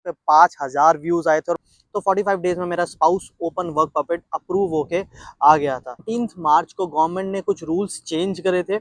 पे 5,000 व्यूज आए थे। तो 45 डेज में मेरा spouse open work permit approve होके आ गया था। 13 मार्च को गवर्नमेंट ने कुछ रूल्स चेंज करे थे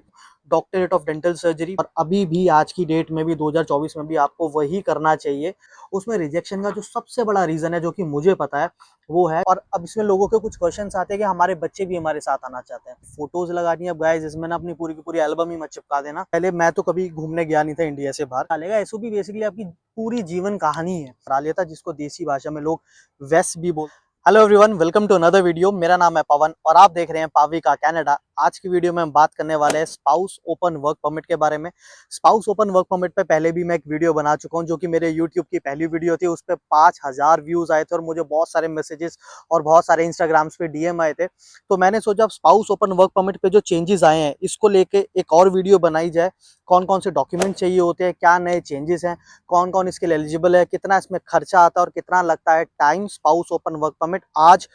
डॉक्टरेट ऑफ डेंटल सर्जरी, और अभी भी आज की डेट में भी 2024 में भी आपको वही करना चाहिए। उसमें रिजेक्शन का जो सबसे बड़ा रीजन है, जो कि मुझे पता है, वो है, और अब इसमें लोगों के कुछ क्वेश्चंस आते हैं कि हमारे बच्चे भी हमारे साथ आना चाहते हैं। फोटोज लगानी है गाइस, इसमें ना अपनी पूरी की पूरी एल्बम ही मत चिपका देना। पहले मैं तो कभी घूमने गया नहीं था इंडिया से बाहर, डालेगा एसओपी बेसिकली आपकी पूरी जीवन कहानी है डाल लेता, जिसको देसी भाषा में लोग वेस भी बोल। Hello everyone, welcome to another video. मेरा नाम है पवन और आप देख रहे हैं पावी का कनाडा। आज की वीडियो में हम बात करने वाले हैं स्पाउस ओपन वर्क परमिट के बारे में। स्पाउस ओपन वर्क परमिट पे पहले भी मैं एक वीडियो बना चुका हूं, जो कि मेरे यूट्यूब की पहली वीडियो थी। उस पर 5,000 व्यूज आए थे और मुझे बहुत सारे मैसेजेस और बहुत सारे इंस्टाग्राम्स पे डीएम आए थे। तो मैंने सोचा अब स्पाउस ओपन वर्क परमिट पे जो चेंजेस आए हैं, इसको लेके एक और वीडियो बनाई जाए। कौन कौन से डॉक्यूमेंट चाहिए होते हैं, क्या नए चेंजेस हैं, कौन कौन इसके लिए एलिजिबल है, कितना इसमें खर्चा आता है और कितना लगता है time spouse open work permit आज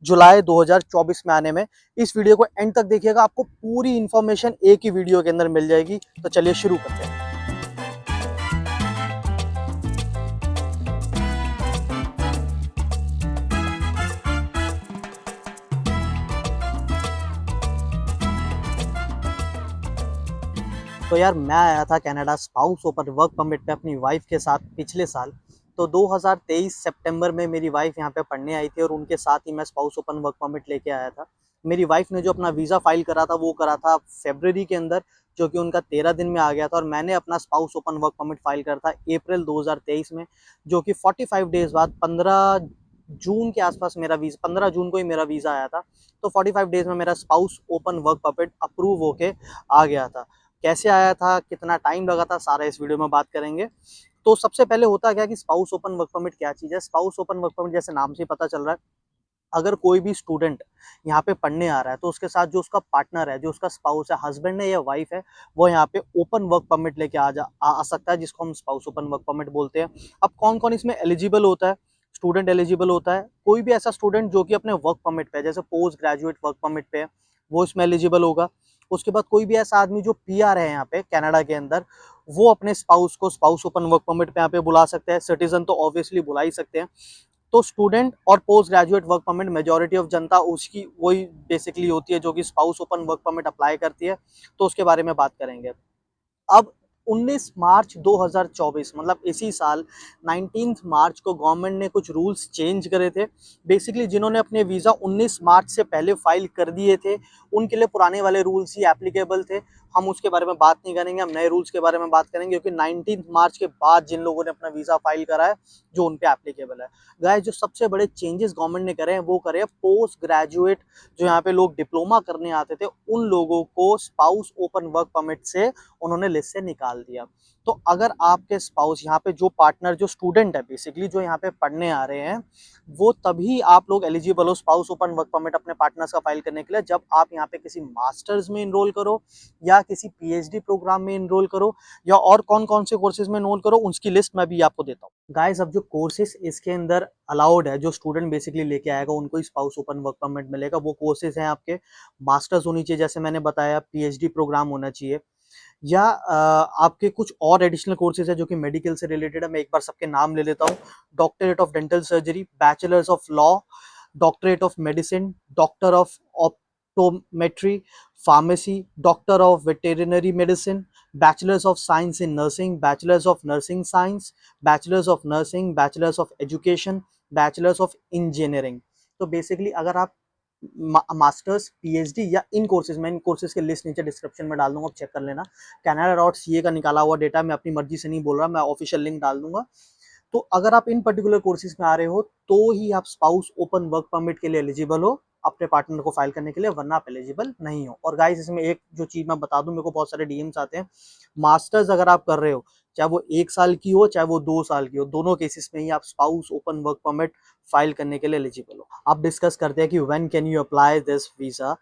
जुलाई 2024 में आने में। इस वीडियो को एंड तक देखिएगा, आपको पूरी इंफॉर्मेशन एक ही वीडियो के अंदर मिल जाएगी। तो चलिए शुरू करते हैं। तो यार, मैं आया था Canada spouse open work permit पे अपनी वाइफ के साथ पिछले साल। तो 2023 सितंबर में मेरी वाइफ यहाँ पे पढ़ने आई थी और उनके साथ ही मैं स्पाउस ओपन वर्क परमिट लेके आया था। मेरी वाइफ ने जो अपना वीज़ा फाइल करा था वो करा था फरवरी के अंदर, जो कि उनका 13 दिन में आ गया था। और मैंने अपना spouse open work permit file करा था अप्रैल 2023 में, जो कि 45 डेज बाद 15 जून के आसपास मेरा वीज़ा, 15 जून को ही मेरा वीज़ा आया था। तो 45 डेज में मेरा spouse open work permit approve होके आ गया था। कैसे आया था, कितना टाइम लगा था, सारा इस वीडियो में बात करेंगे। तो सबसे पहले होता क्या कि स्पाउस ओपन वर्क परमिट क्या चीज़ है। स्पाउस ओपन वर्क परमिट जैसे नाम से ही पता चल रहा है, अगर कोई भी स्टूडेंट यहाँ पे पढ़ने आ रहा है तो उसके साथ जो उसका पार्टनर है, जो उसका स्पाउस है, हस्बैंड है या वाइफ है, वो यहाँ पे ओपन वर्क परमिट लेके आ सकता है, जिसको हम स्पाउस ओपन वर्क परमिट बोलते हैं। अब कौन कौन इसमें एलिजिबल होता है? स्टूडेंट एलिजिबल होता है, कोई भी ऐसा स्टूडेंट जो कि अपने वर्क परमिट पे है, जैसे पोस्ट ग्रेजुएट वर्क परमिट पे है, वो इसमें एलिजिबल होगा। उसके बाद कोई भी ऐसा आदमी जो पीआर है यहाँ पे कनाडा के अंदर, वो अपने स्पाउस को स्पाउस ओपन वर्क परमिट पे यहाँ पे बुला सकते हैं। सिटीजन तो ऑब्वियसली बुला ही सकते हैं। तो स्टूडेंट और post graduate work permit, majority of जनता उसकी वही बेसिकली होती है जो कि spouse open work permit apply करती है। तो उसके बारे में बात करेंगे। अब 19 मार्च 2024, मतलब इसी साल 19 मार्च को गवर्नमेंट ने कुछ रूल्स चेंज करे थे। बेसिकली जिन्होंने अपने वीज़ा 19 मार्च से पहले फाइल कर दिए थे, उनके लिए पुराने वाले रूल्स ही एप्लीकेबल थे। हम उसके बारे में बात नहीं करेंगे, हम नए रूल्स के बारे में बात करेंगे, क्योंकि 19 मार्च के बाद जिन लोगों ने अपना वीज़ा फाइल करा है, जो उन पे एप्लीकेबल है। गाइस, जो सबसे बड़े चेंजेस गवर्नमेंट ने करे हैं वो करे हैं पोस्ट ग्रेजुएट, जो यहाँ पे लोग डिप्लोमा करने आते थे, उन लोगों को स्पाउस ओपन वर्क परमिट से उन्होंने लिस्ट से निकाल दिया। तो अगर आपके स्पाउस यहाँ पे, जो पार्टनर, जो स्टूडेंट है बेसिकली, जो यहाँ पे पढ़ने आ रहे हैं, वो तभी आप लोग एलिजिबल हो स्पाउस ओपन वर्क परमिट अपने पार्टनर्स का फाइल करने के लिए, जब आप यहाँ पे किसी मास्टर्स में इनरोल करो या किसी पीएचडी प्रोग्राम में इनरोल करो, या और कौन कौन से कोर्सेज में इनरोल करो, उसकी लिस्ट मैं भी आपको देता हूँ। गाइस, अब जो कोर्सेज इसके अंदर अलाउड है, जो स्टूडेंट बेसिकली लेके आएगा, उनको ही स्पाउस ओपन वर्क परमिट मिलेगा। वो कोर्सेज हैं आपके, मास्टर्स होनी चाहिए, जैसे मैंने बताया, पीएचडी प्रोग्राम होना चाहिए, या आपके कुछ और एडिशनल कोर्सेज है जो कि मेडिकल से रिलेटेड है। मैं एक बार सबके नाम ले लेता हूँ। Doctorate of dental surgery, bachelors of law, doctorate of medicine, doctor of optometry, pharmacy, doctor of veterinary medicine, bachelors of science in nursing, bachelors of nursing science, bachelors of nursing, bachelors of education, bachelors of engineering. तो basically अगर आप masters, PhD या इन courses में, इन courses की list नीचे description में डाल दूंगा, आप चेक कर लेना। canada.ca का निकाला हुआ डेटा, मैं अपनी मर्जी से नहीं बोल रहा, मैं ऑफिशियल लिंक डाल दूंगा। तो अगर आप इन पर्टिकुलर कोर्सेज में आ रहे हो तो ही आप स्पाउस ओपन वर्क परमिट के लिए एलिजिबल हो अपने पार्टनर को फाइल करने के लिए, वरना आप एलिजिबल नहीं हो। और गाइस, इसमें एक जो चीज मैं बता दूं, मेरे को बहुत सारे डीएम्स आते हैं। मास्टर्स अगर आप कर रहे हो, चाहे वो 1 साल की हो चाहे वो 2 साल की हो, दोनों केसेस में ही आप spouse open work permit file करने के लिए एलिजिबल हो। अब डिस्कस करते हैं कि when can you apply this visa.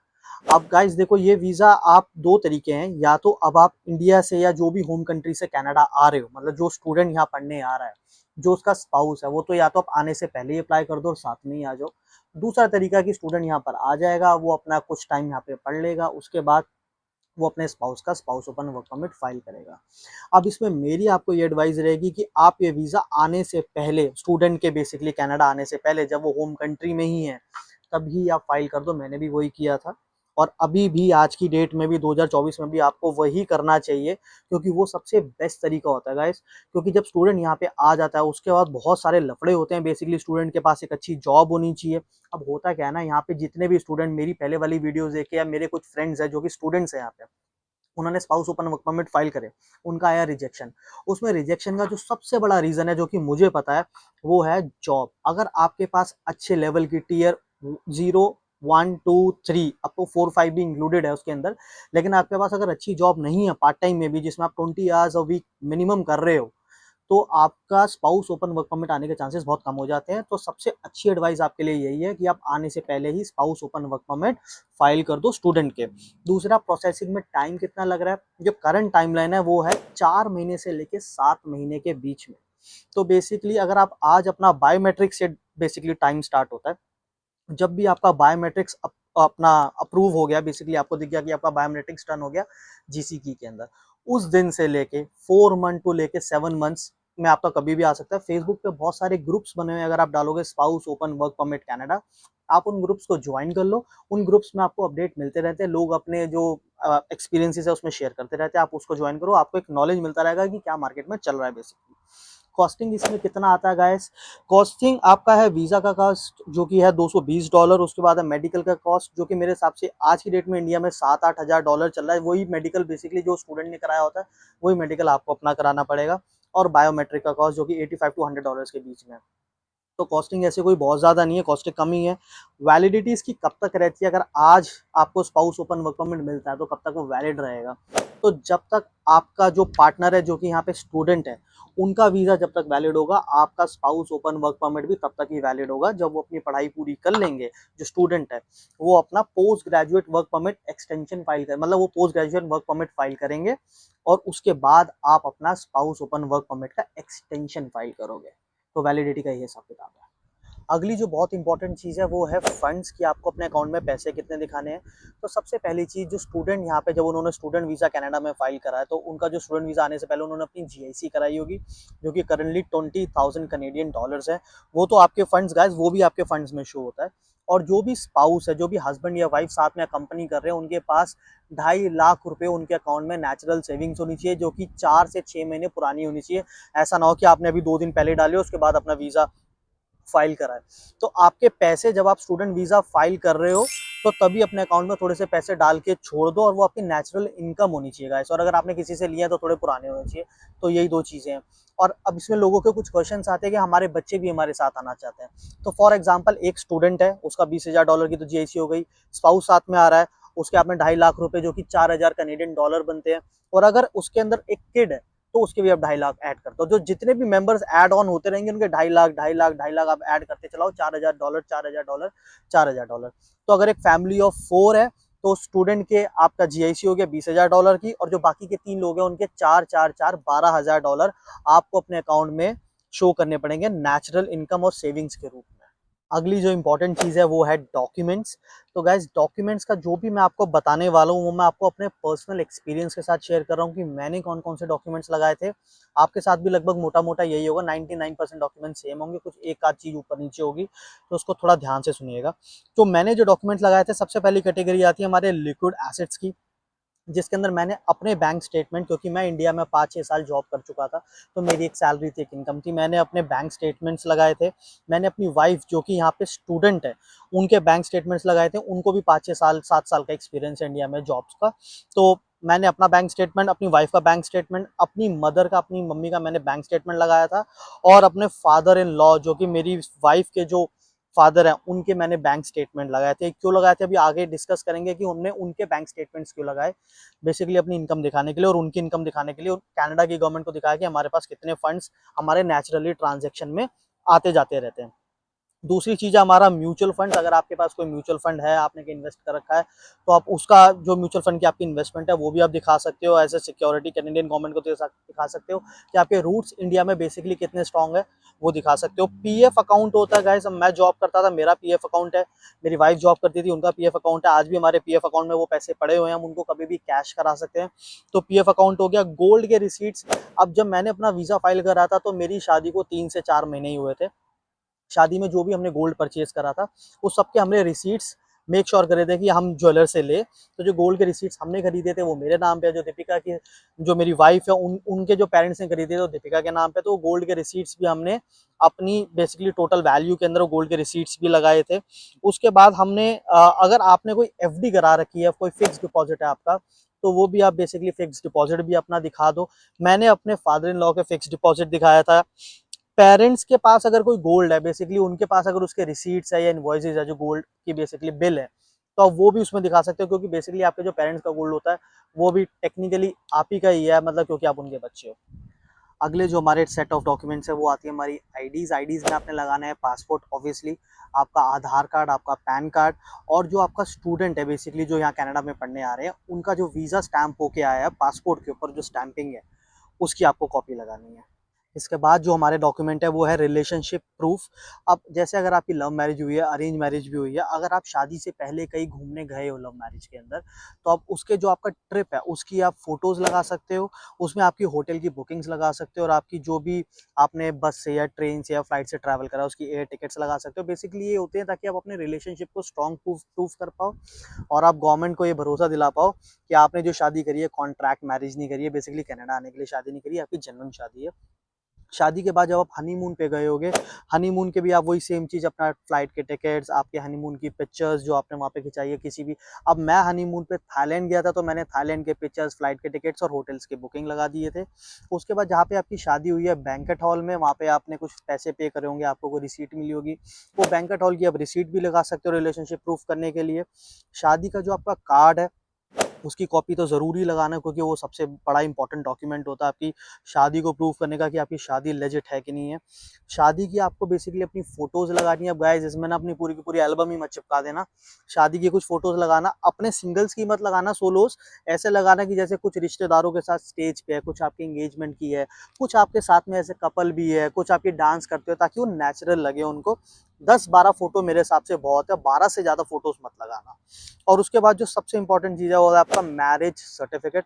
अब गाइस देखो, ये वीजा आप दो तरीके हैं। या तो अब आप इंडिया से या जो भी होम कंट्री से कनाडा आ रहे हो, मतलब जो स्टूडेंट यहाँ पढ़ने आ रहा है, जो उसका स्पाउस है, वो तो या तो आप आने से पहले ही अप्लाई कर दो और साथ में ही आ जाओ। दूसरा तरीका कि स्टूडेंट यहाँ पर आ जाएगा, वो अपना कुछ टाइम यहाँ पे पढ़ लेगा, उसके बाद वो अपने स्पाउस का spouse open work permit file करेगा। अब इसमें मेरी आपको ये एडवाइस रहेगी कि आप ये वीज़ा आने से पहले, स्टूडेंट के बेसिकली कनाडा आने से पहले, जब वो होम कंट्री में ही है तभी आप फाइल कर दो। मैंने भी वही किया था और अभी भी आज की डेट में भी 2024 में भी आपको वही करना चाहिए, क्योंकि वो सबसे बेस्ट तरीका होता है गाइस। क्योंकि जब स्टूडेंट यहाँ पे आ जाता है उसके बाद बहुत सारे लफड़े होते हैं। बेसिकली स्टूडेंट के पास एक अच्छी जॉब होनी चाहिए। अब होता क्या है ना, यहाँ पे जितने भी स्टूडेंट मेरी पहले वाली वीडियोस देखे या मेरे कुछ फ्रेंड्स हैं जो कि स्टूडेंट्स हैं यहाँ पे, उन्होंने spouse open work permit file करे, उनका आया रिजेक्शन। उसमें रिजेक्शन का जो सबसे बड़ा रीजन है जो कि मुझे पता है, वो है जॉब। अगर आपके पास अच्छे लेवल की टीयर 0, 1, 2, 3 अब तो 4, 5 भी इंक्लूडेड है उसके अंदर, लेकिन आपके पास अगर अच्छी जॉब नहीं है पार्ट टाइम में भी, जिसमें आप 20 आवर्स अ वीक मिनिमम कर रहे हो, तो आपका स्पाउस ओपन वर्क परमिट आने के चांसेस बहुत कम हो जाते हैं। तो सबसे अच्छी एडवाइस आपके लिए यही है कि आप आने से पहले ही spouse open work permit file कर दो स्टूडेंट के। दूसरा, प्रोसेसिंग में टाइम कितना लग रहा है? जो करंट टाइमलाइन है वो है 4 महीने से लेके 7 महीने के बीच में। तो बेसिकली अगर आप आज अपना बायोमेट्रिक से बेसिकली टाइम स्टार्ट होता है, जब भी आपका बायोमेट्रिक्स अपना अप्रूव हो गया, बेसिकली आपको दिख गया कि आपका बायोमेट्रिक्स डन हो गया जीसी की के अंदर, उस दिन से लेके 4 मंथ टू लेके 7 मंथ्स में आपका कभी भी आ सकता है। फेसबुक पे बहुत सारे ग्रुप्स बने हुए हैं, अगर आप डालोगे spouse open work permit Canada, आप उन ग्रुप्स को ज्वाइन कर लो। उन ग्रुप्स में आपको अपडेट मिलते रहते हैं, लोग अपने जो एक्सपीरियंसेस है उसमें शेयर करते रहते हैं। आप उसको ज्वाइन करो, आपको एक नॉलेज मिलता रहेगा कि क्या मार्केट में चल रहा है बेसिकली। कॉस्टिंग इसमें कितना आता है गाइस? कॉस्टिंग आपका है वीज़ा का कॉस्ट जो कि है $220। उसके बाद है मेडिकल का कॉस्ट जो कि मेरे हिसाब से आज की डेट में इंडिया में 7-8 हज़ार चल रहा है। वही मेडिकल बेसिकली जो स्टूडेंट ने कराया होता है, वही मेडिकल आपको अपना कराना पड़ेगा। और बायोमेट्रिक का कॉस्ट जो कि $85 to $100 के बीच में है। तो कॉस्टिंग ऐसे कोई बहुत ज़्यादा नहीं है, कॉस्टिंग कम ही है। वैलिडिटी इसकी कब तक रहती है? अगर आज आपको स्पाउस ओपन वर्क परमिट मिलता है तो कब तक वो वैलिड रहेगा? तो जब तक आपका जो पार्टनर है जो कि यहाँ पे स्टूडेंट है, उनका वीज़ा जब तक वैलिड होगा, आपका स्पाउस ओपन वर्क परमिट भी तब तक ही वैलिड होगा। जब वो अपनी पढ़ाई पूरी कर लेंगे, जो स्टूडेंट है, वो अपना post graduate work permit extension file कर, मतलब वो post graduate work permit file करेंगे और उसके बाद आप अपना स्पाउस ओपन वर्क परमिट का एक्सटेंशन फाइल करोगे। तो वैलिडिटी का ये हिसाब किताब है। अगली जो बहुत इंपॉर्टेंट चीज़ है वो है फंड्स, कि आपको अपने अकाउंट में पैसे कितने दिखाने हैं। तो सबसे पहली चीज़, जो स्टूडेंट यहाँ पे जब उन्होंने स्टूडेंट वीज़ा कनाडा में फाइल करा है, तो उनका जो स्टूडेंट वीज़ा आने से पहले उन्होंने अपनी जीआईसी कराई होगी, जो कि करंटली $20,000 है। वो तो आपके फंड्स गाइस, वो भी आपके फंड्स में शो होता है। और जो भी स्पाउस है, जो भी हस्बैंड या वाइफ साथ में कंपनी कर रहे हैं, उनके पास 2.5 लाख रुपए उनके अकाउंट में नेचुरल सेविंग्स होनी चाहिए, जो कि 4 से 6 महीने पुरानी होनी चाहिए। ऐसा ना हो कि आपने अभी 2 दिन पहले डाले उसके बाद अपना वीज़ा फाइल करा है। तो आपके पैसे जब आप स्टूडेंट वीज़ा फाइल कर रहे हो, तो तभी अपने अकाउंट में थोड़े से पैसे डाल के छोड़ दो, और वो आपकी नेचुरल इनकम होनी चाहिए गाइस। और अगर आपने किसी से लिया है तो थोड़े पुराने होने चाहिए। तो यही दो चीज़ें हैं। और अब इसमें लोगों के कुछ क्वेश्चंस आते हैं कि हमारे बच्चे भी हमारे साथ आना चाहते हैं। तो फॉर एग्जांपल, एक स्टूडेंट है, उसका $20,000 की तो जीआईसी हो गई, स्पाउस साथ में आ रहा है, उसके आपने 2.5 लाख रुपए जो कि $4,000 बनते हैं। और अगर उसके अंदर एक किड है, तो उसके भी आप 2.5 लाख ऐड कर दो। जो जितने भी मेंबर्स ऐड ऑन होते रहेंगे, उनके 2.5 लाख, 2.5 लाख, 2.5 लाख आप ऐड करते चलाओ। $4,000, $4,000, $4,000। तो अगर एक फैमिली ऑफ 4 है, तो स्टूडेंट के आपका जीआईसी हो गया $20,000 की, और जो बाकी के 3 लोग हैं उनके 4, 4, 4, $12,000 आपको अपने अकाउंट में शो करने पड़ेंगे नेचुरल इनकम और सेविंग्स के रूप में। अगली जो इंपॉर्टेंट चीज़ है वो है डॉक्यूमेंट्स। तो गाइस, डॉक्यूमेंट्स का जो भी मैं आपको बताने वाला हूँ, वो मैं आपको अपने पर्सनल एक्सपीरियंस के साथ शेयर कर रहा हूँ कि मैंने कौन कौन से डॉक्यूमेंट्स लगाए थे। आपके साथ भी लगभग मोटा मोटा यही होगा, 99% डॉक्यूमेंट सेम होंगे, कुछ एक आध चीज़ ऊपर नीचे होगी, तो उसको थोड़ा ध्यान से सुनिएगा। तो मैंने जो डॉक्यूमेंट्स लगाए थे, सबसे पहली कैटेगरी आती है हमारे लिक्विड एसेट्स की, जिसके अंदर मैंने अपने बैंक स्टेटमेंट, क्योंकि मैं इंडिया में 5-6 साल जॉब कर चुका था, तो मेरी एक सैलरी थी, एक इनकम थी, मैंने अपने बैंक स्टेटमेंट्स लगाए थे। मैंने अपनी वाइफ जो कि यहाँ पे स्टूडेंट है, उनके बैंक स्टेटमेंट्स लगाए थे। उनको भी 5-6 साल 7 साल का एक्सपीरियंस है इंडिया में जॉब्स का। तो मैंने अपना बैंक स्टेटमेंट, अपनी वाइफ का बैंक स्टेटमेंट, अपनी मदर का, अपनी मम्मी का मैंने बैंक स्टेटमेंट लगाया था। और अपने फादर इन लॉ जो कि मेरी वाइफ के जो फादर हैं, उनके मैंने बैंक स्टेटमेंट लगाए थे। क्यों लगाए थे अभी आगे डिस्कस करेंगे कि हमने उनके बैंक स्टेटमेंट्स क्यों लगाए। बेसिकली अपनी इनकम दिखाने के लिए और उनकी इनकम दिखाने के लिए, और कनाडा की गवर्नमेंट को दिखाया कि हमारे पास कितने फंड्स हमारे नेचुरली ट्रांजैक्शन में आते जाते रहते हैं। दूसरी चीज़ है हमारा म्यूचुअल फंड। अगर आपके पास कोई म्यूचुअल फंड है, आपने कहीं इन्वेस्ट कर रखा है, तो आप उसका जो म्यूचुअल फंड की आपकी इन्वेस्टमेंट है वो भी आप दिखा सकते हो as a security Canadian government को दिखा सकते हो कि आपके रूट्स इंडिया में बेसिकली कितने स्ट्रॉन्ग है। वो दिखा सकते हो। पीएफ अकाउंट होता है गाइस, मैं जॉब करता था, मेरा पीएफ अकाउंट है, मेरी वाइफ जॉब करती थी, उनका पीएफ अकाउंट है, आज भी हमारे पीएफ अकाउंट में वो पैसे पड़े हुए हैं, हम उनको कभी भी कैश करा सकते हैं। तो पीएफ अकाउंट हो गया। गोल्ड के रिसीट्स, अब जब मैंने अपना वीज़ा फाइल करा था तो मेरी शादी को 3 से 4 महीने ही हुए थे। शादी में जो भी हमने गोल्ड परचेज करा था उस सब के हमने रिसीट्स मेक श्योर करे थे कि हम ज्वेलर से ले। तो जो गोल्ड के रिसीट्स हमने खरीदे थे वो मेरे नाम पे है, जो दीपिका की, जो मेरी वाइफ है, उनके जो पेरेंट्स ने खरीदे थे वो दीपिका के नाम पे। तो गोल्ड के रिसीट्स भी हमने अपनी बेसिकली टोटल वैल्यू के अंदर गोल्ड के रिसीट्स भी लगाए थे। उसके बाद हमने अगर आपने कोई एफडी करा रखी है, कोई फिक्स डिपॉजिट है आपका, तो वो भी आप बेसिकली फिक्स डिपॉजिट भी अपना दिखा दो। मैंने अपने फादर इन लॉ के फिक्स डिपॉजिट दिखाया था। पेरेंट्स के पास अगर कोई गोल्ड है, बेसिकली उनके पास अगर उसके रिसीट्स है या इनवॉइसेज है जो गोल्ड की बेसिकली बिल है, तो आप वो भी उसमें दिखा सकते हो, क्योंकि बेसिकली आपके जो पेरेंट्स का गोल्ड होता है वो भी टेक्निकली आप ही का ही है, मतलब क्योंकि आप उनके बच्चे हो। अगले जो हमारे सेट ऑफ डॉक्यूमेंट्स है वो आती है हमारी आईडीज में आपने लगाना है पासपोर्ट ऑब्वियसली, आपका आधार कार्ड, आपका पैन कार्ड, और जो आपका स्टूडेंट है बेसिकली जो यहाँ कनाडा में पढ़ने आ रहे हैं उनका जो वीज़ा स्टैंप होके आया है पासपोर्ट के ऊपर, जो स्टैंपिंग है उसकी आपको कॉपी लगानी है। इसके बाद जो हमारे डॉक्यूमेंट है वो है रिलेशनशिप प्रूफ। अब जैसे अगर आपकी लव मैरिज हुई है, अरेंज मैरिज भी हुई है, अगर आप शादी से पहले कहीं घूमने गए हो लव मैरिज के अंदर, तो आप उसके जो आपका ट्रिप है उसकी आप फोटोज़ लगा सकते हो, उसमें आपकी होटल की बुकिंग्स लगा सकते हो, और आपकी जो भी आपने बस से या ट्रेन से या फ्लाइट से ट्रैवल करा उसकी एयर टिकट्स लगा सकते हो। बेसिकली ये होते हैं ताकि आप अपने रिलेशनशिप को स्ट्रॉन्ग प्रूफ कर पाओ, और आप गवर्नमेंट को ये भरोसा दिला पाओ कि आपने जो शादी करी है कॉन्ट्रैक्ट मैरिज नहीं करी है, बेसिकली कनाडा आने के लिए शादी नहीं करी है, आपकी जेन्युइन शादी है। शादी के बाद जब आप हनीमून पे गए होगे, हनीमून के भी आप वही सेम चीज़, अपना फ्लाइट के टिकट्स, आपके हनीमून की पिक्चर्स जो आपने वहाँ पे खिंचाई है किसी भी। अब मैं हनीमून पे थाईलैंड गया था तो मैंने थाईलैंड के पिक्चर्स, फ्लाइट के टिकट्स और होटल्स की बुकिंग लगा दिए थे। उसके बाद जहाँ पे आपकी शादी हुई है बैंक्वेट हॉल में, वहाँ पे आपने कुछ पैसे पे करे होंगे, आपको कोई रिसीट मिली होगी, वो बैंक्वेट हॉल की आप रिसीट भी लगा सकते हो रिलेशनशिप प्रूफ करने के लिए। शादी का जो आपका कार्ड है उसकी कॉपी तो ज़रूर ही लगाना, क्योंकि वो सबसे बड़ा इंपॉर्टेंट डॉक्यूमेंट होता है आपकी शादी को प्रूव करने का कि आपकी शादी लेजिट है कि नहीं है। शादी की आपको बेसिकली अपनी फ़ोटोज़ लगानी है। अब गाइस इसमें ना अपनी पूरी की पूरी एल्बम ही मत चिपका देना, शादी की कुछ फ़ोटोज़ लगाना, अपने सिंगल्स की मत लगाना, सोलोज़ ऐसे लगाना कि जैसे कुछ रिश्तेदारों के साथ स्टेज पे है, कुछ आपके एंगेजमेंट की है, कुछ आपके साथ में ऐसे कपल भी है, कुछ आपकी डांस करते हो, ताकि वो नेचुरल लगे उनको। 10-12 फ़ोटो मेरे हिसाब से बहुत है, 12 से ज़्यादा फ़ोटोज़ मत लगाना। और उसके बाद जो सबसे इम्पोर्टेंट चीज़ है वो है आपका मैरिज सर्टिफिकेट।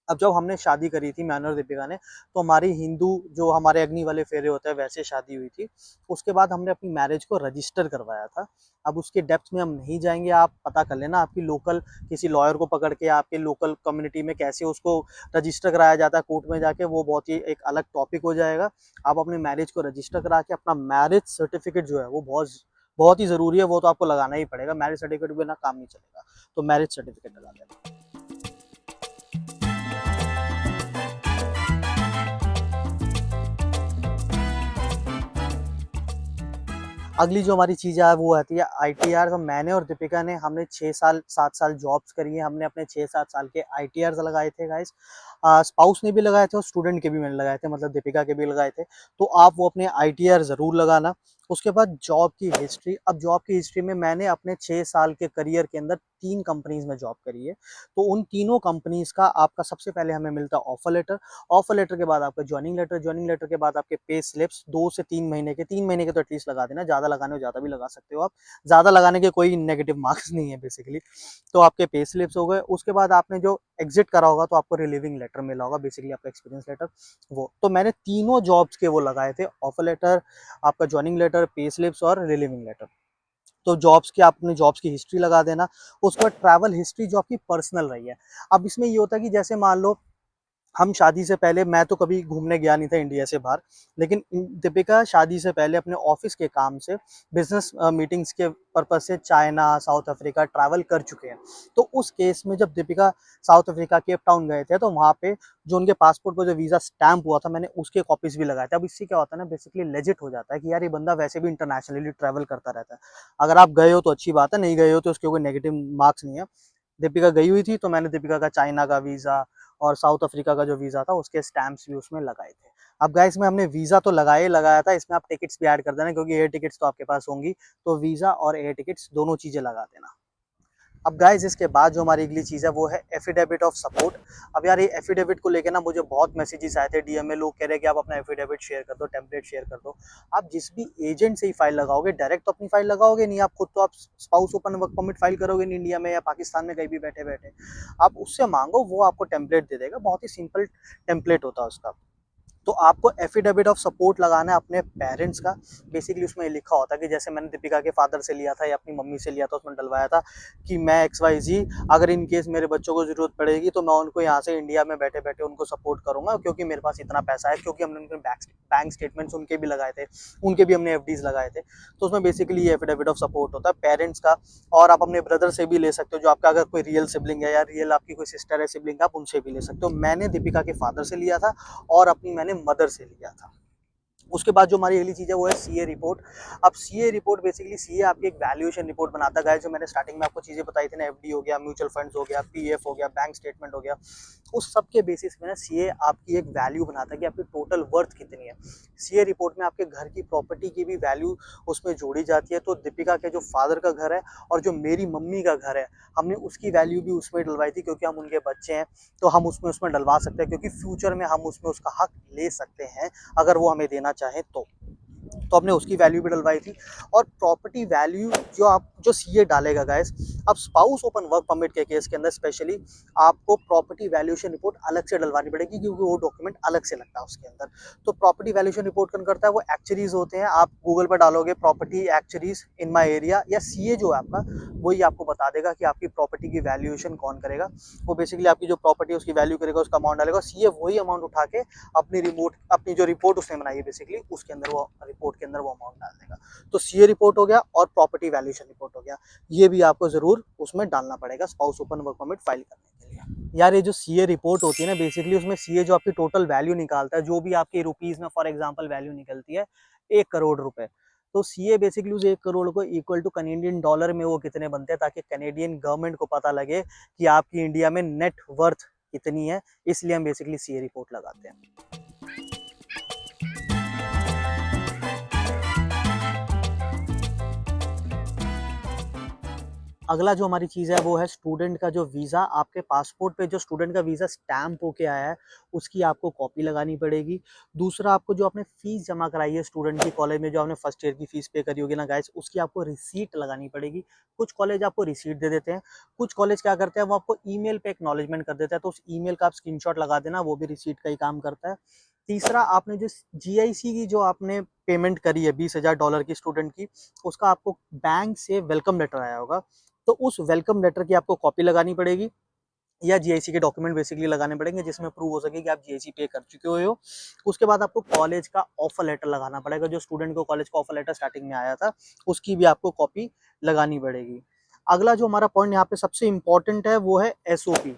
अब जब हमने शादी करी थी मैंने और दीपिका ने, तो हमारी हिंदू जो हमारे अग्नि वाले फेरे होते हैं वैसे शादी हुई थी। उसके बाद हमने अपनी मैरिज को रजिस्टर करवाया था। अब उसके डेप्थ में हम नहीं जाएंगे, आप पता कर लेना आपकी लोकल किसी लॉयर को पकड़ के, आपके लोकल कम्युनिटी में कैसे उसको रजिस्टर कराया जाता है कोर्ट में जाके, वो बहुत ही एक अलग टॉपिक हो जाएगा। आप अपनी मैरिज को रजिस्टर करा के अपना मैरिज सर्टिफिकेट जो है वो बहुत बहुत ही ज़रूरी है, वो तो आपको लगाना ही पड़ेगा, मैरिज सर्टिफिकेट बिना काम नहीं चलेगा। तो मैरिज सर्टिफिकेट लगा देना। अगली जो हमारी चीज़ है वो आती है आईटीआर। तो मैंने और दीपिका ने, हमने 6 साल 7 साल जॉब्स करी है, हमने अपने 6-7 साल के आईटीआर लगाए थे गाइस। स्पाउस ने भी लगाए थे और स्टूडेंट के भी मैंने लगाए थे, मतलब दीपिका के भी लगाए थे। तो आप वो अपने आईटीआर ज़रूर लगाना। उसके बाद जॉब की हिस्ट्री। अब जॉब की हिस्ट्री में मैंने अपने 6 साल के करियर के अंदर 3 कंपनीज में जॉब करी है। तो उन तीनों कंपनीज का आपका सबसे पहले हमें मिलता है ऑफर लेटर। ऑफर लेटर के बाद आपका ज्वाइनिंग लेटर, ज्वाइनिंग लेटर के बाद आपके पे स्लिप्स 2 से 3 महीने के, 3 महीने के तो एटलीस्ट लगा देना, ज़्यादा लगाने हो ज़्यादा भी लगा सकते हो आप, ज़्यादा लगाने के कोई नेगेटिव मार्क्स नहीं है बेसिकली। तो आपके पे स्लिप्स हो गए। उसके बाद आपने जो एग्जिट करा होगा तो आपको रिलीविंग लेटर मिला होगा, बेसिकली आपका एक्सपीरियंस लेटर। वो तो मैंने तीनों जॉब्स के वो लगाए थे, ऑफर लेटर, आपका ज्वाइनिंग लेटर, पे स्लिप्स और रिलीविंग लेटर। तो जॉब्स की आपने जॉब्स की हिस्ट्री लगा देना। उसके बाद ट्रैवल हिस्ट्री जो आपकी पर्सनल रही है। अब इसमें ये होता है कि जैसे मान लो हम शादी से पहले, मैं तो कभी घूमने गया नहीं था इंडिया से बाहर, लेकिन दीपिका शादी से पहले अपने ऑफिस के काम से, बिजनेस मीटिंग्स के पर्पज से चाइना, साउथ अफ्रीका ट्रैवल कर चुके हैं। तो उस केस में जब Deepika south Africa Cape Town गए थे तो वहाँ पे जो उनके पासपोर्ट पर जो वीज़ा स्टैंप हुआ था, मैंने उसके कॉपीज़ भी लगाए थे। अब इससे क्या होता है ना, बेसिकली लेजिट हो जाता है कि यार ये बंदा वैसे भी इंटरनेशनली ट्रैवल करता रहता है। अगर आप गए हो तो अच्छी बात है, नहीं गए हो तो उसके कोई नेगेटिव मार्क्स नहीं है। दीपिका गई हुई थी तो मैंने दीपिका का चाइना का वीज़ा और साउथ अफ्रीका का जो वीज़ा था उसके स्टैम्प्स भी उसमें लगाए थे। अब गाइस इसमें हमने वीज़ा तो लगाया ही लगाया था, इसमें आप टिकट्स भी ऐड कर देना, क्योंकि एयर टिकट्स तो आपके पास होंगी, तो वीज़ा और एयर टिकट्स दोनों चीज़ें लगा देना। अब गाइस इसके बाद जो हमारी अगली चीज़ है वो है एफिडेविट ऑफ सपोर्ट। अब यार ये एफिडेविट को लेके ना मुझे बहुत मैसेजेस आए थे डीएम में, लोग कह रहे हैं कि आप अपना एफिडेविट शेयर कर दो, टेम्पलेट शेयर कर दो। आप जिस भी एजेंट से ही फाइल लगाओगे, डायरेक्ट तो अपनी फाइल लगाओगे नहीं, आप खुद तो आप spouse open work permit file करोगे नहीं इंडिया में या पाकिस्तान में कहीं भी बैठे बैठे, आप उससे मांगो, वो आपको टेम्पलेट दे देगा। बहुत ही सिंपल टेम्पलेट होता है उसका। तो आपको एफिडेविट ऑफ सपोर्ट लगाना है अपने पेरेंट्स का। बेसिकली उसमें ये लिखा होता है कि जैसे मैंने दीपिका के फादर से लिया था या अपनी मम्मी से लिया था, उसमें डलवाया था कि मैं XYZ, अगर इन केस मेरे बच्चों को जरूरत पड़ेगी तो मैं उनको यहाँ से इंडिया में बैठे बैठे उनको सपोर्ट करूंगा, क्योंकि मेरे पास इतना पैसा है, क्योंकि हमने उनके बैंक स्टेटमेंट्स उनके भी लगाए थे, उनके भी हमने FDs लगाए थे। तो उसमें बेसिकली ये एफिडेविट ऑफ सपोर्ट होता है पेरेंट्स का। और आप अपने ब्रदर से भी ले सकते हो, जो आपका अगर कोई रियल सिबलिंग है या रियल आपकी कोई सिस्टर है सिबलिंग, आप उनसे भी ले सकते हो। मैंने दीपिका के फादर से लिया था और अपनी मैंने मदर से लिया था। उसके बाद जो हमारी अगली चीज़ है वो है सीए रिपोर्ट। अब सीए रिपोर्ट बेसिकली सीए आपकी एक वैल्यूएशन रिपोर्ट बनाता है। जो मैंने स्टार्टिंग में आपको चीज़ें बताई थी ना, एफडी हो गया, म्यूचुअल फंड्स हो गया, पीएफ हो गया, बैंक स्टेटमेंट हो गया, उस सब के बेसिस में ना सीए आपकी एक वैल्यू बनाता है कि आपकी टोटल वर्थ कितनी है। सीए रिपोर्ट में आपके घर की प्रॉपर्टी की भी वैल्यू उसमें जोड़ी जाती है। तो दीपिका के जो फादर का घर है और जो मेरी मम्मी का घर है, हमने उसकी वैल्यू भी उसमें डलवाई थी, क्योंकि हम उनके बच्चे हैं तो हम उसमें डलवा सकते हैं, क्योंकि फ्यूचर में हम उसमें उसका हक ले सकते हैं अगर वो हमें देना चाहें तो हमने उसकी वैल्यू भी डलवाई थी। और प्रॉपर्टी वैल्यू जो सीए डालेगा गाइस, अब स्पाउस ओपन वर्क परमिट के केस के अंदर स्पेशली आपको प्रॉपर्टी वैल्यूएशन रिपोर्ट अलग से डलवानी पड़ेगी, क्योंकि वो डॉक्यूमेंट अलग से लगता है उसके अंदर। तो प्रॉपर्टी वैल्यूएशन रिपोर्ट कौन करता है, वो एक्चुअरीज होते हैं। आप गूगल पर डालोगे property actuaries in my area, या सीए जो है आपका, वही आपको बता देगा कि आपकी प्रॉपर्टी की वैल्यूएशन कौन करेगा। वो बेसिकली आपकी जो प्रॉपर्टी है उसकी वैल्यू करेगा, उसका अमाउंट डालेगा, सीए वही अमाउंट उठा के अपनी जो रिपोर्ट उसने बनाई है बेसिकली उसके अंदर, वो रिपोर्ट के अंदर वो अमाउंट डाल देगा। तो सीए रिपोर्ट हो गया और प्रॉपर्टी वैल्यूएशन रिपोर्ट हो गया, ये भी आपको जरूर उसमें डालना पड़ेगा spouse open work permit file करने के लिए। यार ये जो सीए रिपोर्ट होती है ना, बेसिकली उसमें सीए जो आपकी टोटल वैल्यू निकालता है, जो भी आपकी रुपीज में फॉर एग्जाम्पल वैल्यू निकलती है 1 करोड़ रुपए, तो सीए बेसिकली उस 1 करोड़ को इक्वल टू कनेडियन डॉलर में वो कितने बनते हैं, ताकि कनेडियन गवर्नमेंट को पता लगे कि आपकी इंडिया में नेट वर्थ कितनी है। इसलिए हम बेसिकली सीए रिपोर्ट लगाते हैं। अगला जो हमारी चीज़ है वो है स्टूडेंट का जो वीज़ा, आपके पासपोर्ट पे जो स्टूडेंट का वीज़ा स्टैम्प होके आया है उसकी आपको कॉपी लगानी पड़ेगी। दूसरा, आपको जो आपने फ़ीस जमा कराई है स्टूडेंट की कॉलेज में, जो आपने फर्स्ट ईयर की फ़ीस पे करी होगी ना गाइस, उसकी आपको रिसीट लगानी पड़ेगी। कुछ कॉलेज आपको रिसीट दे देते हैं, कुछ कॉलेज क्या करते हैं वो आपको ईमेल पे एक्नॉलेजमेंट कर देता है, तो उस ईमेल का आप स्क्रीनशॉट लगा देना, वो भी रिसीट का ही काम करता है। तीसरा, आपने जो जीआईसी की जो आपने पेमेंट करी है $20,000 की स्टूडेंट की, उसका आपको बैंक से वेलकम लेटर आया होगा, तो उस वेलकम लेटर की आपको कॉपी लगानी पड़ेगी, या जीआईसी के डॉक्यूमेंट बेसिकली लगाने पड़ेंगे जिसमें प्रूव हो सके कि आप जीआईसी पे कर चुके हुए हो। उसके बाद आपको कॉलेज का ऑफर लेटर लगाना पड़ेगा, जो स्टूडेंट को कॉलेज का ऑफर लेटर स्टार्टिंग में आया था उसकी भी आपको कॉपी लगानी पड़ेगी। अगला जो हमारा पॉइंट यहाँ पे सबसे इंपॉर्टेंट है वो है एसओपी।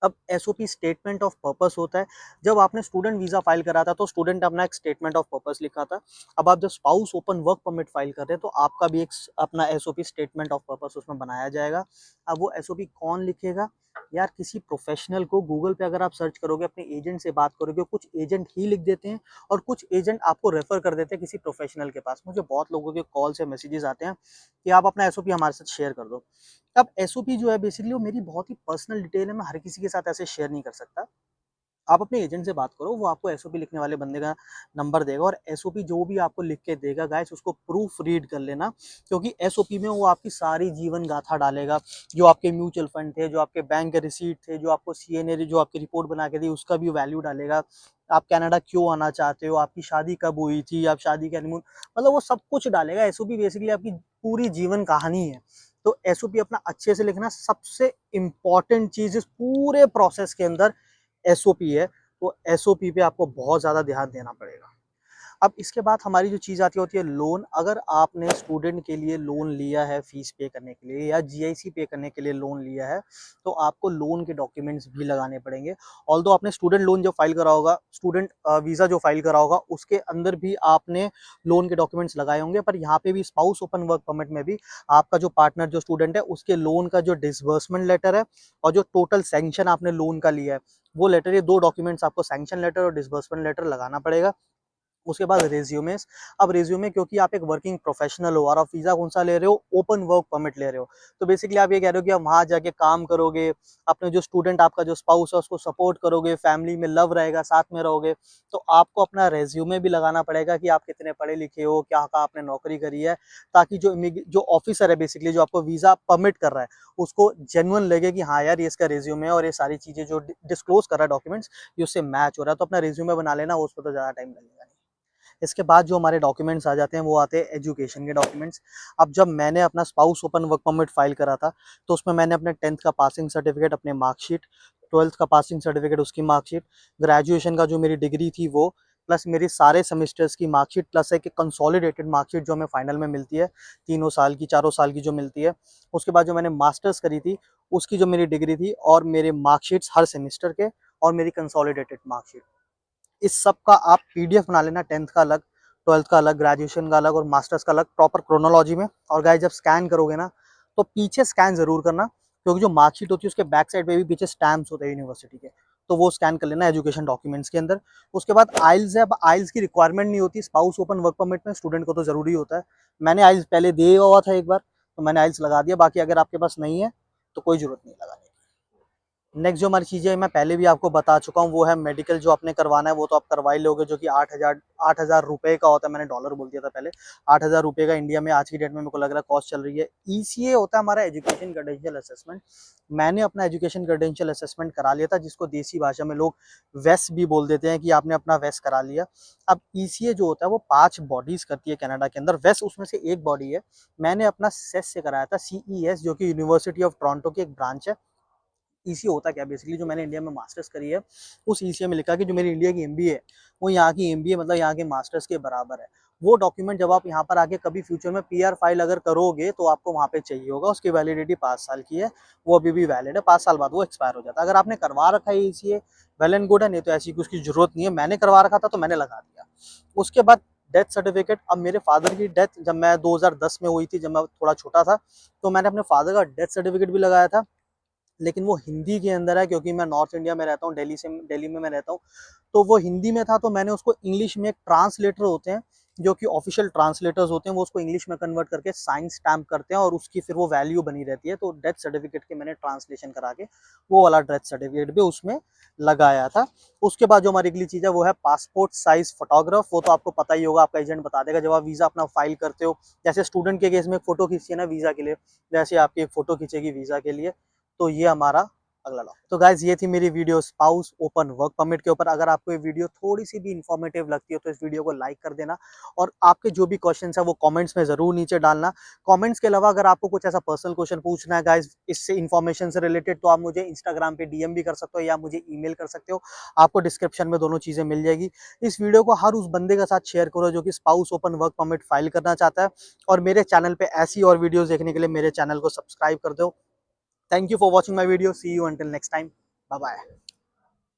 अब एसओपी स्टेटमेंट ऑफ पर्पस होता है। जब आपने स्टूडेंट वीजा फाइल करा था तो स्टूडेंट अपना एक स्टेटमेंट ऑफ पर्पस लिखा था। अब आप जब spouse open work permit file कर रहे हैं तो आपका भी एक अपना एसओपी स्टेटमेंट ऑफ पर्पस उसमें बनाया जाएगा। अब वो एसओपी कौन लिखेगा, यार किसी प्रोफेशनल को, गूगल पे अगर आप सर्च करोगे अपने एजेंट से बात करोगे, कुछ एजेंट ही लिख देते हैं और कुछ एजेंट आपको रेफर कर देते हैं किसी प्रोफेशनल के पास। मुझे बहुत लोगों के कॉल से मैसेजेस आते हैं कि आप अपना एसओपी हमारे साथ शेयर कर दो। अब एसओपी जो है बेसिकली वो मेरी बहुत ही पर्सनल डिटेल है, मैं हर किसी के साथ ऐसे शेयर नहीं कर सकता। आप अपने एजेंट से बात करो, वो आपको एसओपी लिखने वाले बंदे का नंबर देगा, और एसओपी जो भी आपको लिख के देगा गाइस उसको प्रूफ रीड कर लेना, क्योंकि एसओपी में वो आपकी सारी जीवन गाथा डालेगा। जो आपके म्यूचुअल फंड थे, जो आपके बैंक के रिसीट थे, जो आपको सीए ने जो आपकी रिपोर्ट बना के दी उसका भी वैल्यू डालेगा। आप कनाडा क्यों आना चाहते हो, आपकी शादी कब हुई थी, आप शादी के हनीमून, मतलब वो सब कुछ डालेगा। एसओपी बेसिकली आपकी पूरी जीवन कहानी है। तो एसओपी अपना अच्छे से लिखना, सबसे इंपॉर्टेंट चीज इस पूरे प्रोसेस के अंदर एसओपी है। तो एसओपी पे आपको बहुत ज़्यादा ध्यान देना पड़ेगा। अब इसके बाद हमारी जो चीज़ आती होती है लोन। अगर आपने स्टूडेंट के लिए लोन लिया है फीस पे करने के लिए या जीआईसी पे करने के लिए लोन लिया है, तो आपको लोन के डॉक्यूमेंट्स भी लगाने पड़ेंगे। ऑल्दो आपने स्टूडेंट लोन जो फाइल करा होगा, स्टूडेंट वीज़ा जो फाइल करा होगा, उसके अंदर भी आपने लोन के डॉक्यूमेंट्स लगाए होंगे, पर यहाँ पे भी स्पाउस ओपन वर्क परमिट में भी आपका जो पार्टनर जो स्टूडेंट है उसके लोन का जो डिसबर्समेंट लेटर है और जो टोटल सैंक्शन आपने लोन का लिया है वो लेटर, ये दो डॉक्यूमेंट्स आपको, सैंक्शन लेटर और डिसबर्समेंट लेटर लगाना पड़ेगा। उसके बाद रेज्यूमेस। अब रेज्यूमे क्योंकि आप एक वर्किंग प्रोफेशनल हो और आप वीज़ा कौन सा ले रहे हो, ओपन वर्क परमिट ले रहे हो, तो बेसिकली आप ये कह रहे हो कि आप वहाँ जाके काम करोगे, अपने जो स्टूडेंट आपका जो स्पाउस है उसको सपोर्ट करोगे, फैमिली में लव रहेगा, साथ में रहोगे। तो आपको अपना रेज्यूमे भी लगाना पड़ेगा कि आप कितने पढ़े लिखे हो, क्या कहाँ आपने नौकरी करी है, ताकि जो ऑफिसर है बेसिकली जो आपको वीज़ा परमिट कर रहा है उसको जेन्युइन लगे कि हाँ यार ये इसका रेज्यूमे है और ये सारी चीज़ें जो डिस्क्लोज कर रहा है डॉक्यूमेंट्स, ये उससे मैच हो रहा है। तो अपना रेज्यूमे बना लेना, उस पर तो ज़्यादा टाइम लगेगा नहीं। इसके बाद जो हमारे डॉक्यूमेंट्स आ जाते हैं वो आते हैं एजुकेशन के डॉक्यूमेंट्स। अब जब मैंने अपना spouse open work permit file करा था तो उसमें मैंने अपने 10th का पासिंग सर्टिफिकेट, अपने मार्कशीट, 12th का पासिंग सर्टिफिकेट उसकी मार्कशीट, ग्रेजुएशन का जो मेरी डिग्री थी वो, प्लस मेरी सारे सेमेस्टर्स की मार्कशीट, प्लस एक कंसोलिडेटेड मार्कशीट जो हमें फाइनल में मिलती है, तीनों साल की, चारों साल की जो मिलती है। उसके बाद जो मैंने मास्टर्स करी थी उसकी जो मेरी डिग्री थी, और मेरे मार्कशीट्स हर सेमेस्टर के, और मेरी कंसोलिडेटेड मार्कशीट। इस सब का आप पीडीएफ बना लेना, 10th का अलग, 12th का अलग, ग्रेजुएशन का अलग और मास्टर्स का अलग, प्रॉपर क्रोनोलॉजी में। और गाइस जब स्कैन करोगे ना तो पीछे स्कैन जरूर करना, क्योंकि जो मार्कशीट होती है उसके बैक साइड पे भी पीछे स्टैम्प्स होते हैं यूनिवर्सिटी के, तो वो स्कैन कर लेना एजुकेशन डॉक्यूमेंट्स के अंदर। उसके बाद आइल्स है। अब आइल्स की रिक्वायरमेंट नहीं होती स्पाउस ओपन वर्क परमिट में, स्टूडेंट को तो जरूरी होता है। मैंने आइल्स पहले दिया हुआ था एक बार, तो मैंने आइल्स लगा दिया। बाकी अगर आपके पास नहीं है तो कोई जरूरत नहीं लगाने की। नेक्स्ट जो हमारी चीज़ें मैं पहले भी आपको बता चुका हूँ वो है मेडिकल। जो आपने करवाना है वो तो आप करवा ही लोगे, जो कि 8,000 रुपये का होता है। मैंने डॉलर बोल दिया था पहले। 8,000 रुपये का इंडिया में आज की डेट में मेरे को लग रहा है कॉस्ट चल रही है। ईसीए होता है हमारा एजुकेशन क्रेडेंशियल असेसमेंट। मैंने अपना एजुकेशन क्रेडेंशियल असेसमेंट करा लिया था, जिसको देसी भाषा में लोग वेस भी बोल देते हैं कि आपने अपना वेस करा लिया। अब ईसीए जो होता है वो 5 बॉडीज करती है कनाडा के अंदर, वेस उसमें से एक बॉडी है। मैंने अपना सेस से कराया था, CES, जो कि यूनिवर्सिटी ऑफ टोरंटो की एक ब्रांच है। ईसीए होता क्या बेसिकली, जो मैंने इंडिया में मास्टर्स करी है उस ईसीए में लिखा कि जो मेरी इंडिया की एमबीए है वो यहाँ की एमबीए मतलब यहाँ के मास्टर्स के बराबर है। वो डॉक्यूमेंट जब आप यहाँ पर आके कभी फ्यूचर में पीआर फाइल अगर करोगे तो आपको वहाँ पे चाहिए होगा। उसकी वैलिडिटी 5 साल की है, वो अभी भी वैलिड है। 5 साल बाद वो एक्सपायर हो जाता है। अगर आपने करवा रखा है ईसीए, वेल एंड गुड है, नहीं तो ऐसी कुछ की जरूरत नहीं है। मैंने करवा रखा था तो मैंने लगा दिया। उसके बाद डेथ सर्टिफिकेट। अब मेरे फादर की डेथ जब मैं 2010 में हुई थी, जब मैं थोड़ा छोटा था, तो मैंने अपने फादर का डेथ सर्टिफिकेट भी लगाया था, लेकिन वो हिंदी के अंदर है, क्योंकि मैं नॉर्थ इंडिया में रहता हूँ, दिल्ली में मैं रहता हूँ, तो वो हिंदी में था। तो मैंने उसको इंग्लिश में, एक ट्रांसलेटर होते हैं जो कि ऑफिशियल ट्रांसलेटर्स होते हैं, वो उसको इंग्लिश में कन्वर्ट करके साइन स्टैम्प करते हैं और उसकी फिर वो वैल्यू बनी रहती है। तो डेथ सर्टिफिकेट के मैंने ट्रांसलेशन करा के वो वाला डेथ सर्टिफिकेट भी उसमें लगाया था। उसके बाद जो हमारी अगली चीज़ है वो है पासपोर्ट साइज फोटोग्राफ। वो तो आपको पता ही होगा, आपका एजेंट बता देगा। जब आप वीज़ा अपना फाइल करते हो, जैसे स्टूडेंट के केस में एक फोटो खींची है ना वीज़ा के लिए, जैसे आपकी एक फोटो खींचेगी वीज़ा के लिए। तो ये हमारा अगला लॉ। तो गाइज ये थी मेरी video spouse open work permit के ऊपर। अगर आपको ये वीडियो थोड़ी सी भी इंफॉर्मेटिव लगती है तो इस वीडियो को लाइक कर देना, और आपके जो भी क्वेश्चन है वो कमेंट्स में जरूर नीचे डालना। कमेंट्स के अलावा अगर आपको कुछ ऐसा पर्सनल क्वेश्चन पूछना है गाइज इससे इन्फॉर्मेशन से रिलेटेड, तो आप मुझे इंस्टाग्राम पे डीएम भी कर सकते हो या मुझे ईमेल कर सकते हो। आपको डिस्क्रिप्शन में दोनों चीजें मिल जाएगी। इस वीडियो को हर उस बंदे के साथ शेयर करो जो कि spouse open work permit file करना चाहता है। और मेरे चैनल पे ऐसी और वीडियोस देखने के लिए मेरे चैनल को सब्सक्राइब कर दो। Thank you for watching my video. See you until next time. Bye bye.